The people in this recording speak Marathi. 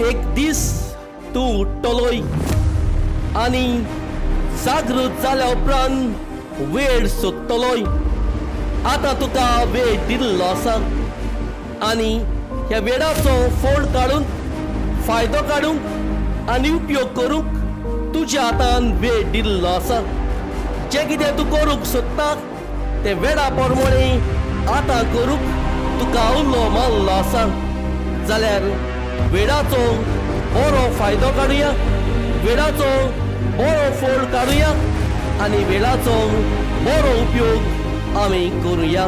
एक दीस तूं उठ्ठलोय आनी जागृत जाल्या उपरांत वेळ सोदतलोय. आतां तुका वेळ दिल्लो आसा आनी ह्या वेळाचो फोड काडून फायदो काडूंक आनी उपयोग करूंक तुज्या हातान वेळ दिल्लो आसा. जें कितें तूं करूंक सोदता तें वेळा प्रमाणे आतां करूंक तुका उलो मारलो आसा. जाल्यार वेळाचो बरो फायदो काडुया, वेळाचो बरो फोड काडुया आनी वेळाचो बरो उपयोग आमी करुया.